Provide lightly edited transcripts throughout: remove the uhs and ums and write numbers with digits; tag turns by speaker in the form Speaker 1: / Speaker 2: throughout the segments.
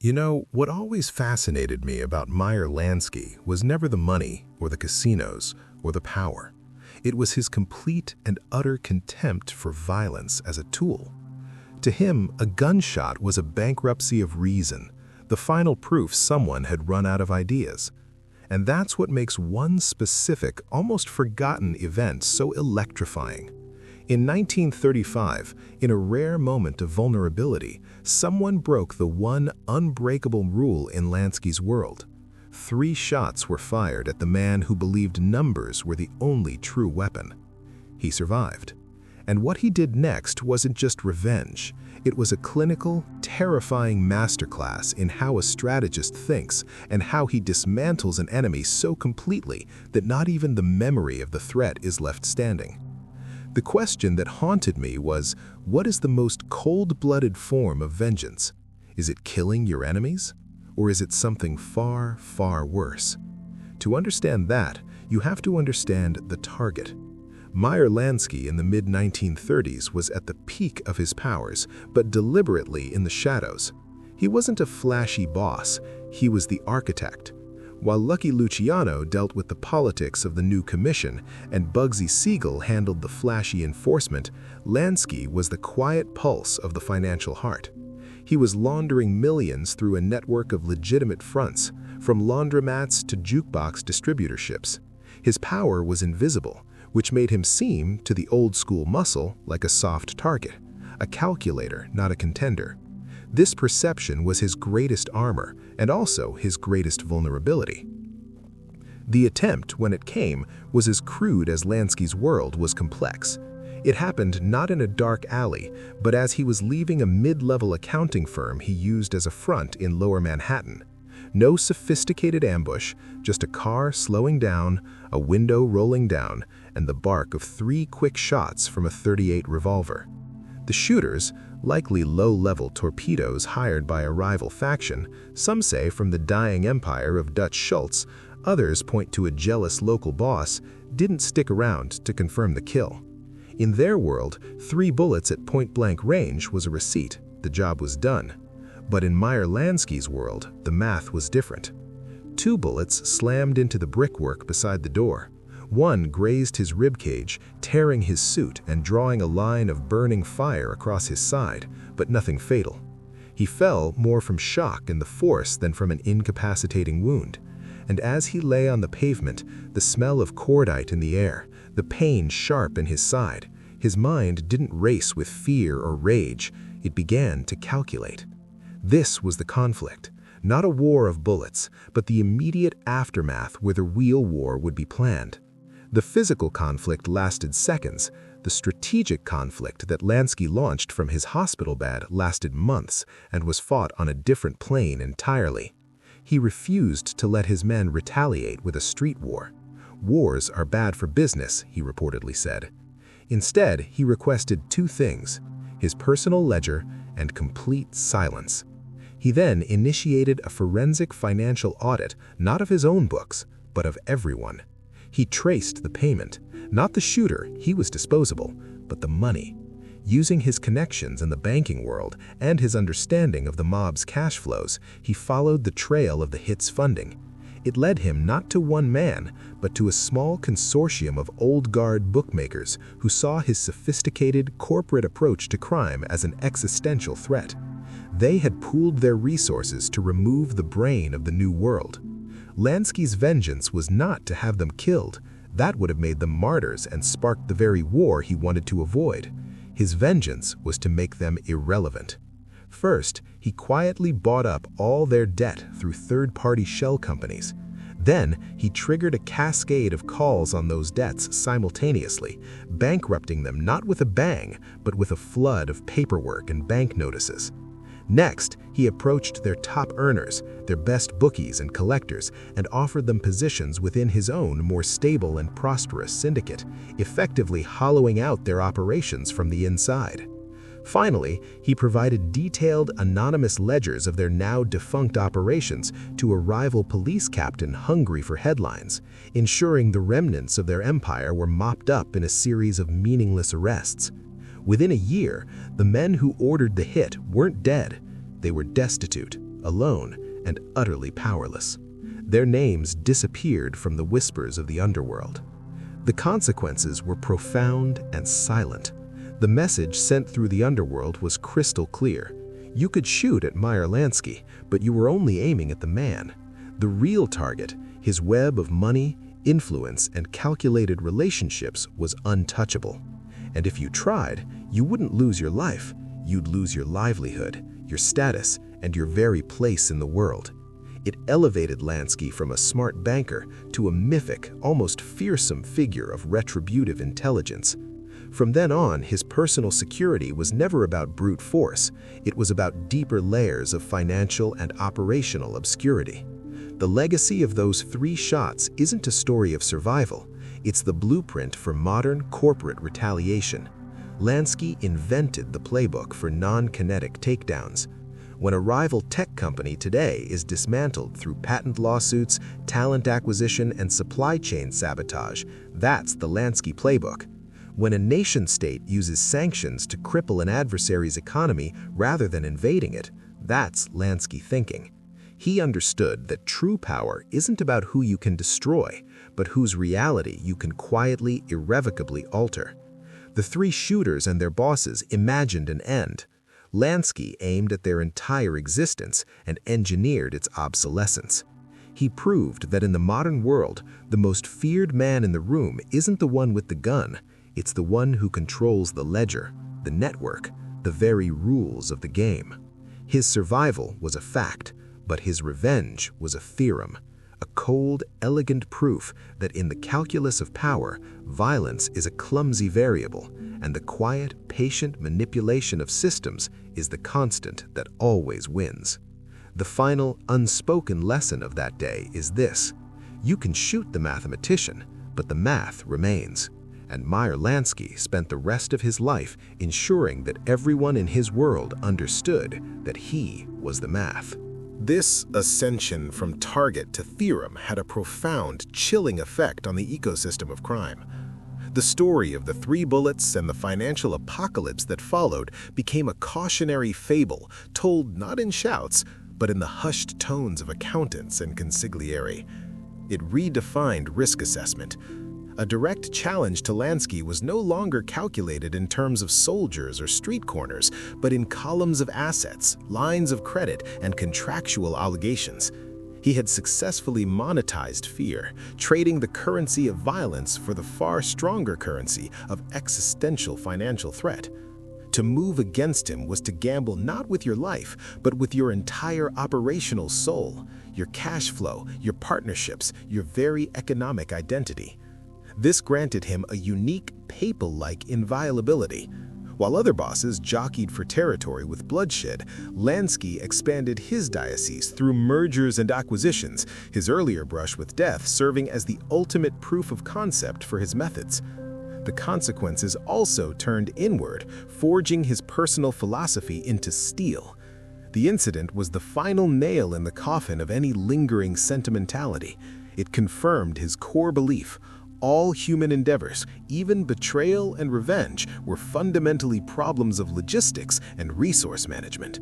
Speaker 1: What always fascinated me about Meyer Lansky was never the money or the casinos or the power. It was his complete and utter contempt for violence as a tool. To him, a gunshot was a bankruptcy of reason, the final proof someone had run out of ideas. And that's what makes one specific, almost forgotten event so electrifying. In 1935, in a rare moment of vulnerability, someone broke the one unbreakable rule in Lansky's world. 3 shots were fired at the man who believed numbers were the only true weapon. He survived. And what he did next wasn't just revenge. It was a clinical, terrifying masterclass in how a strategist thinks and how he dismantles an enemy so completely that not even the memory of the threat is left standing. The question that haunted me was, what is the most cold-blooded form of vengeance? Is it killing your enemies? Or is it something far, far worse? To understand that, you have to understand the target. Meyer Lansky in the mid-1930s was at the peak of his powers, but deliberately in the shadows. He wasn't a flashy boss, he was the architect. While Lucky Luciano dealt with the politics of the new commission and Bugsy Siegel handled the flashy enforcement, Lansky was the quiet pulse of the financial heart. He was laundering millions through a network of legitimate fronts, from laundromats to jukebox distributorships. His power was invisible, which made him seem, to the old-school muscle, like a soft target, a calculator, not a contender. This perception was his greatest armor and also his greatest vulnerability. The attempt, when it came, was as crude as Lansky's world was complex. It happened not in a dark alley, but as he was leaving a mid-level accounting firm he used as a front in Lower Manhattan. No sophisticated ambush, just a car slowing down, a window rolling down, and the bark of 3 quick shots from a .38 revolver. The shooters, likely low-level torpedoes hired by a rival faction, some say from the dying empire of Dutch Schultz, others point to a jealous local boss, didn't stick around to confirm the kill. In their world, 3 bullets at point-blank range was a receipt, the job was done. But in Meyer Lansky's world, the math was different. 2 bullets slammed into the brickwork beside the door. 1 grazed his ribcage, tearing his suit and drawing a line of burning fire across his side, but nothing fatal. He fell more from shock and the force than from an incapacitating wound. And as he lay on the pavement, the smell of cordite in the air, the pain sharp in his side, his mind didn't race with fear or rage, it began to calculate. This was the conflict, not a war of bullets, but the immediate aftermath where the real war would be planned. The physical conflict lasted seconds. The strategic conflict that Lansky launched from his hospital bed lasted months and was fought on a different plane entirely. He refused to let his men retaliate with a street war. Wars are bad for business, he reportedly said. Instead, he requested 2 things: his personal ledger and complete silence. He then initiated a forensic financial audit, not of his own books, but of everyone. He traced the payment, not the shooter, he was disposable, but the money. Using his connections in the banking world and his understanding of the mob's cash flows, he followed the trail of the hit's funding. It led him not to one man, but to a small consortium of old-guard bookmakers who saw his sophisticated corporate approach to crime as an existential threat. They had pooled their resources to remove the brain of the new world. Lansky's vengeance was not to have them killed. That would have made them martyrs and sparked the very war he wanted to avoid. His vengeance was to make them irrelevant. First, he quietly bought up all their debt through third-party shell companies. Then, he triggered a cascade of calls on those debts simultaneously, bankrupting them not with a bang, but with a flood of paperwork and bank notices. Next, he approached their top earners, their best bookies and collectors, and offered them positions within his own more stable and prosperous syndicate, effectively hollowing out their operations from the inside. Finally, he provided detailed, anonymous ledgers of their now-defunct operations to a rival police captain hungry for headlines, ensuring the remnants of their empire were mopped up in a series of meaningless arrests. Within a year, the men who ordered the hit weren't dead. They were destitute, alone, and utterly powerless. Their names disappeared from the whispers of the underworld. The consequences were profound and silent. The message sent through the underworld was crystal clear. You could shoot at Meyer Lansky, but you were only aiming at the man. The real target, his web of money, influence, and calculated relationships, was untouchable. And if you tried, you wouldn't lose your life. You'd lose your livelihood, your status, and your very place in the world. It elevated Lansky from a smart banker to a mythic, almost fearsome figure of retributive intelligence. From then on, his personal security was never about brute force. It was about deeper layers of financial and operational obscurity. The legacy of those 3 shots isn't a story of survival. It's the blueprint for modern corporate retaliation. Lansky invented the playbook for non-kinetic takedowns. When a rival tech company today is dismantled through patent lawsuits, talent acquisition, and supply chain sabotage, that's the Lansky playbook. When a nation-state uses sanctions to cripple an adversary's economy rather than invading it, that's Lansky thinking. He understood that true power isn't about who you can destroy, but whose reality you can quietly, irrevocably alter. The 3 shooters and their bosses imagined an end. Lansky aimed at their entire existence and engineered its obsolescence. He proved that in the modern world, the most feared man in the room isn't the one with the gun, it's the one who controls the ledger, the network, the very rules of the game. His survival was a fact, but his revenge was a theorem, a cold, elegant proof that in the calculus of power, violence is a clumsy variable, and the quiet, patient manipulation of systems is the constant that always wins. The final, unspoken lesson of that day is this: you can shoot the mathematician, but the math remains. And Meyer Lansky spent the rest of his life ensuring that everyone in his world understood that he was the math. This ascension from target to theorem had a profound, chilling effect on the ecosystem of crime. The story of the 3 bullets and the financial apocalypse that followed became a cautionary fable told not in shouts, but in the hushed tones of accountants and consigliere. It redefined risk assessment. A direct challenge to Lansky was no longer calculated in terms of soldiers or street corners, but in columns of assets, lines of credit, and contractual obligations. He had successfully monetized fear, trading the currency of violence for the far stronger currency of existential financial threat. To move against him was to gamble not with your life, but with your entire operational soul, your cash flow, your partnerships, your very economic identity. This granted him a unique, papal-like inviolability. While other bosses jockeyed for territory with bloodshed, Lansky expanded his diocese through mergers and acquisitions, his earlier brush with death serving as the ultimate proof of concept for his methods. The consequences also turned inward, forging his personal philosophy into steel. The incident was the final nail in the coffin of any lingering sentimentality. It confirmed his core belief: all human endeavors, even betrayal and revenge, were fundamentally problems of logistics and resource management.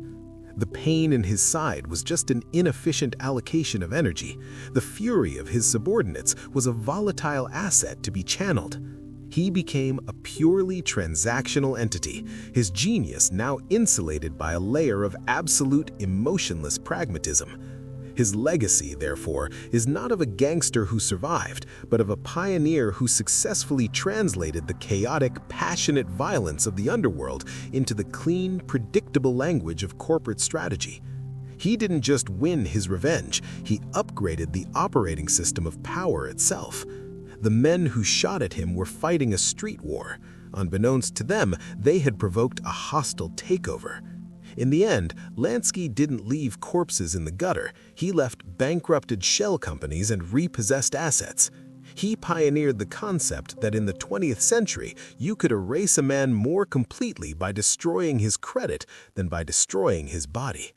Speaker 1: The pain in his side was just an inefficient allocation of energy. The fury of his subordinates was a volatile asset to be channeled. He became a purely transactional entity, his genius now insulated by a layer of absolute emotionless pragmatism. His legacy, therefore, is not of a gangster who survived, but of a pioneer who successfully translated the chaotic, passionate violence of the underworld into the clean, predictable language of corporate strategy. He didn't just win his revenge, he upgraded the operating system of power itself. The men who shot at him were fighting a street war. Unbeknownst to them, they had provoked a hostile takeover. In the end, Lansky didn't leave corpses in the gutter. He left bankrupted shell companies and repossessed assets. He pioneered the concept that in the 20th century, you could erase a man more completely by destroying his credit than by destroying his body.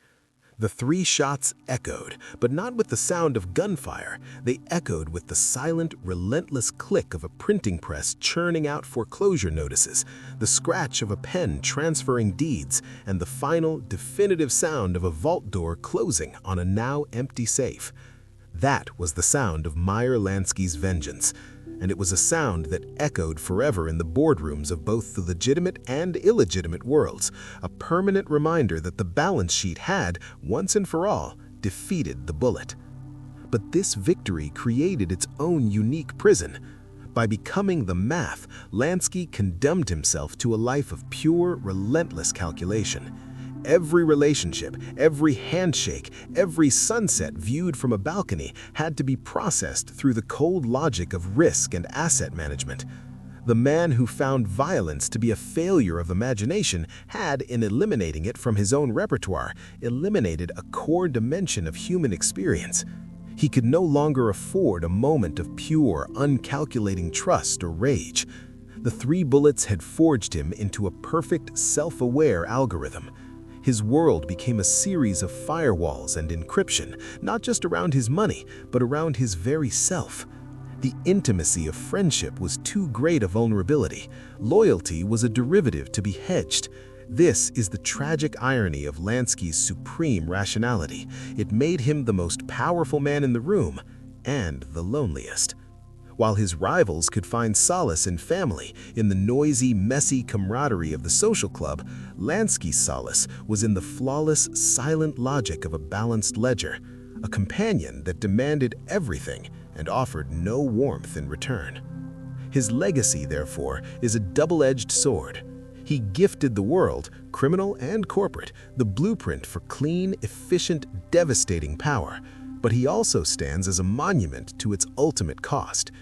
Speaker 1: The three shots echoed, but not with the sound of gunfire. They echoed with the silent, relentless click of a printing press churning out foreclosure notices, the scratch of a pen transferring deeds, and the final, definitive sound of a vault door closing on a now empty safe. That was the sound of Meyer Lansky's vengeance, and it was a sound that echoed forever in the boardrooms of both the legitimate and illegitimate worlds, a permanent reminder that the balance sheet had, once and for all, defeated the bullet. But this victory created its own unique prison. By becoming the math, Lansky condemned himself to a life of pure, relentless calculation. Every relationship, every handshake, every sunset viewed from a balcony had to be processed through the cold logic of risk and asset management. The man who found violence to be a failure of imagination had, in eliminating it from his own repertoire, eliminated a core dimension of human experience. He could no longer afford a moment of pure, uncalculating trust or rage. The three bullets had forged him into a perfect, self-aware algorithm. His world became a series of firewalls and encryption, not just around his money, but around his very self. The intimacy of friendship was too great a vulnerability. Loyalty was a derivative to be hedged. This is the tragic irony of Lansky's supreme rationality. It made him the most powerful man in the room, and the loneliest. While his rivals could find solace in family, in the noisy, messy camaraderie of the social club, Lansky's solace was in the flawless, silent logic of a balanced ledger, a companion that demanded everything and offered no warmth in return. His legacy, therefore, is a double-edged sword. He gifted the world, criminal and corporate, the blueprint for clean, efficient, devastating power, but he also stands as a monument to its ultimate cost.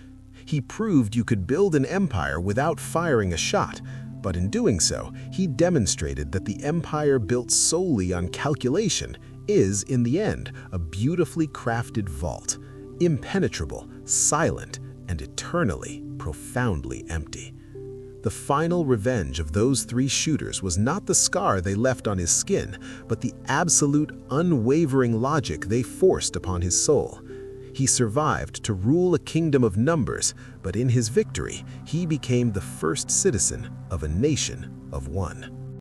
Speaker 1: He proved you could build an empire without firing a shot, but in doing so, he demonstrated that the empire built solely on calculation is, in the end, a beautifully crafted vault, impenetrable, silent, and eternally, profoundly empty. The final revenge of those three shooters was not the scar they left on his skin, but the absolute, unwavering logic they forced upon his soul. He survived to rule a kingdom of numbers, but in his victory, he became the first citizen of a nation of one.